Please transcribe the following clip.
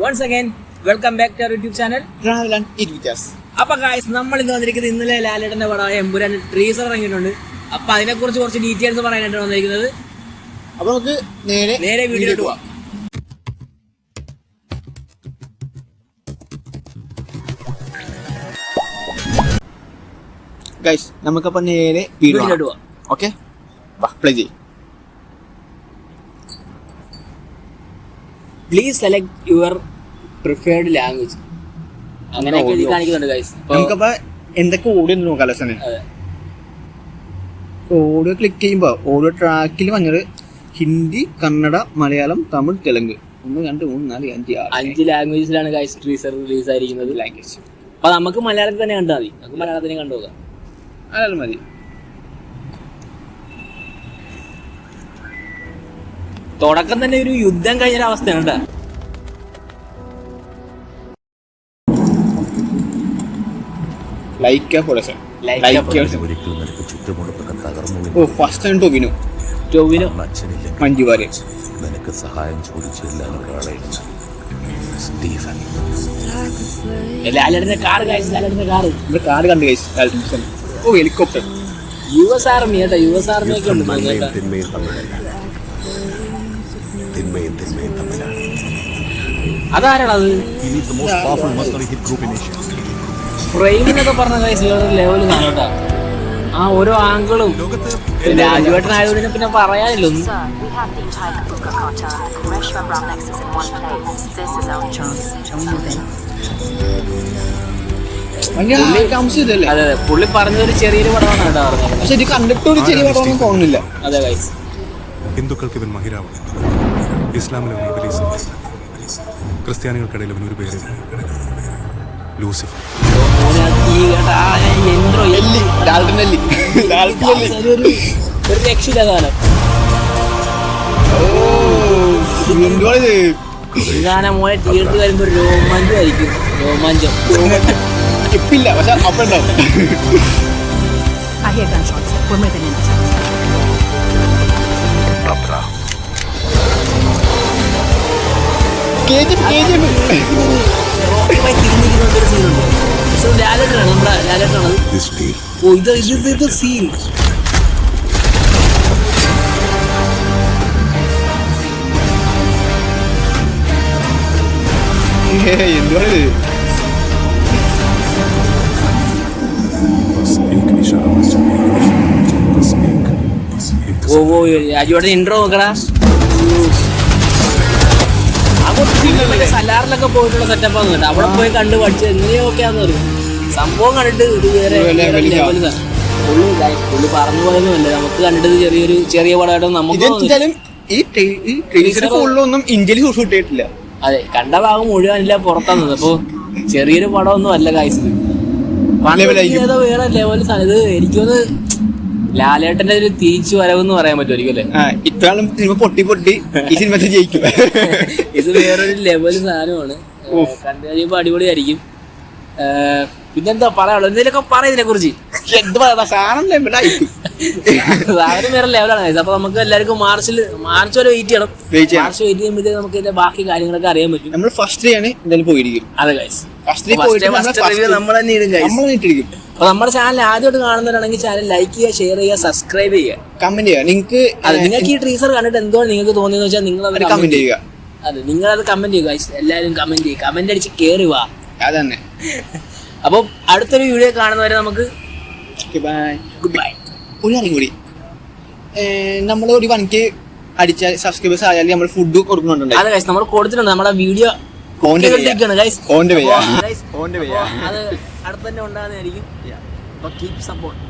once again, welcome back to our YouTube channel. Travel and Eat with us. അപ്പോൾ guys നമ്മൾ ഇന്ന് വന്നിരിക്കുന്നത് ഇന്നലെ ലാലേട്ടൻ്റെ പടമായ എമ്പുരാൻ ട്രീസർ ഇറങ്ങിയിട്ടുണ്ട്. അപ്പോൾ അതിനെക്കുറിച്ച് കുറച്ച് ഡീറ്റെയിൽസ് പറയാനായിട്ടാണ് വന്നിരിക്കുന്നത്. അപ്പോൾ നമുക്ക് നേരെ വീഡിയോയിലോട്ട് പോവാം. ഗൈസ് നമുക്കപ്പോൾ നേരെ വീഡിയോയിലോട്ട് പോവാം. ഓക്കെ, പ്ലേ ചെയ്യ്. Please select your preferred language. അങ്ങനെയൊക്കെ എഴുതി കാണിക്കുന്നുണ്ട് ഗൈസ്. നമുക്കപ്പോൾ എന്തൊക്കെ ഓഡിയോ നോക്കാമല്ലോ സാറേ. ഓഡിയോ ക്ലിക്ക് ചെയ്യുമ്പോൾ ഓഡിയോ ട്രാക്കിൽ വന്നത് ഹിന്ദി, കന്നഡ, മലയാളം, തമിഴ്, തെലുങ്ക് 1 2 3 4 5 ലാംഗ്വേജസിലാണ് ഗൈസ് ട്രീസർ റിലീസ് ആയിരിക്കുന്നത്. ലാംഗ്വേജ്. അപ്പോൾ നമുക്ക് മലയാളത്തിൽ തന്നെ കണ്ടാൽ മതി. നമുക്ക് മലയാളത്തിൽ കണ്ടു നോക്കാം. മലയാളം മതി. തുടക്കം തന്നെ ഒരു യുദ്ധം കഴിഞ്ഞ അവസ്ഥയാണ് കേട്ടോ. ഫസ്റ്റ് ടൊവിനോ മഞ്ജു വാര്യർ. നിനക്ക് സഹായം ചോദിച്ചില്ല കാറ് കണ്ടു ഗൈസ്. ഓ ഹെലികോപ്റ്റർ. US ആർമി കേട്ടോ. US ആർമിയൊക്കെ ഉണ്ട്. അതാരാണത്? ഫ്രെയിമിനൊക്കെ പറഞ്ഞ ലെവലിൽ കേട്ടോ. ആ ഓരോ ആംഗിളും രാജുവേട്ടനായതുകൊണ്ട് പിന്നെ പറയാനില്ല ഒന്നും. അതെ, പുള്ളി പറഞ്ഞൊരു ചെറിയൊരു പടമാണ് കേട്ടോ പറഞ്ഞത്. പക്ഷെ ഇത് കണ്ടിട്ട് ഒരു ചെറിയ പടമൊന്നും തോന്നുന്നില്ല. അതെ ഗൈസ്. ഹിന്ദുക്കൾക്ക് ഇവൻ മഹിരാവൺ, ഇസ്ലാമിലെ ക്രിസ്ത്യാനികൾക്കിടയിൽ ഇവനൊരു പേര് ലൂസിഫർ. ഒരു രക്ഷയില്ല കാലം. ഗാനം മോനെ തിയേറ്ററിൽ വരുമ്പോൾ രോമാഞ്ചമായിരിക്കും. രോമാഞ്ചം ഇപ്പില്ല, പക്ഷെ അപ്പുണ്ടാവും. സീൻ രാജുവേട്ടൻ ഇൻട്രോ നോക്കടാ. സലാറിലൊക്കെ പോയിട്ടുള്ള സെറ്റപ്പാന്ന് കേട്ടോ. അവിടെ പോയി കണ്ട് പഠിച്ച് എങ്ങനെയൊക്കെയാന്ന് പറയും. സംഭവം കണ്ടിട്ട് ഇത് വേറെ ലെവല്. പുള്ളി പറഞ്ഞു പോയതുമല്ല, നമുക്ക് കണ്ടിട്ട് ചെറിയ പടമായിട്ട് നമുക്ക് ഇന്ത്യയിൽ ഷൂട്ട് ചെയ്തിട്ടില്ല. അതെ, കണ്ട ഭാഗം മുഴുവനില്ല, പുറത്താന്നത്. അപ്പൊ ചെറിയൊരു പടമൊന്നും അല്ല ഗൈസ്. ഏതോ വേറെ ലെവല്. ഇത് എനിക്കൊന്ന് ലാലേട്ടന്റെ ഒരു തിരിച്ചു വരവെന്ന് പറയാൻ പറ്റുമായിരിക്കും അല്ലേ. ഇത്രയും സിനിമ പൊട്ടി ഈ സിനിമ ജയിക്കും. ഇത് വേറൊരു ലെവൽ സാധനമാണ്. കണ്ടു കഴിയുമ്പോ അടിപൊളിയായിരിക്കും. പിന്നെന്താ പറയാനുള്ളത്? എന്തെങ്കിലുമൊക്കെ പറയാം ഇതിനെ കുറിച്ച്. സാധനം വേറെ ലെവലാണ്. അപ്പൊ നമുക്ക് എല്ലാവർക്കും മാർച്ച് വരെ വെയിറ്റ് ചെയ്യണം. മാർച്ച് വെയിറ്റ് ചെയ്യുമ്പോഴത്തേക്ക് നമുക്ക് ഇതിന്റെ ബാക്കി കാര്യങ്ങളൊക്കെ അറിയാൻ പറ്റും. നമ്മൾ ഫസ്റ്റ് ഡേ ആണ് എന്തായാലും പോയിരിക്കും. അതെ ഗൈസ്, നമ്മൾ തന്നെ ഇടും. അപ്പൊ നമ്മുടെ ചാനൽ ആദ്യമായിട്ട് കാണുന്നവരാണെങ്കിൽ ചാനൽ ലൈക്ക് ചെയ്യുക, ഷെയർ ചെയ്യുക, സബ്സ്ക്രൈബ് ചെയ്യുക, കമന്റ് ചെയ്യുക. നിങ്ങൾക്ക് ഈ ട്രീസർ കണ്ടിട്ട് എന്തുകൊണ്ട് നിങ്ങൾക്ക് തോന്നിയെന്ന് വെച്ചാൽ നിങ്ങൾ അത് കമന്റ് ചെയ്യുക. അതെ, നിങ്ങളത് കമന്റ് ചെയ്യുക ഗൈസ്. എല്ലാവരും കമന്റ് ചെയ്യുക, കമന്റ് അടിച്ച് കയറി വാ. അതന്നെ. അപ്പോൾ അടുത്തൊരു വീഡിയോ കാണുന്നവരെ നമുക്ക് ഗുഡ് ബൈ. ഒരു കാര്യം കൂടി, നമ്മൾ ഒരു 1K അടിച്ച സബ്സ്ക്രൈബേഴ്സ് ആയാലും നമ്മൾ ഫുഡ് കൊടുക്കുന്നുണ്ട്. അതെ ഗൈസ്, നമ്മൾ കൊടുത്തിട്ടുണ്ട്. നമ്മുടെ വീഡിയോ അത് അടുത്ത് തന്നെ ഉണ്ടാകുന്നതായിരിക്കും. Keep support.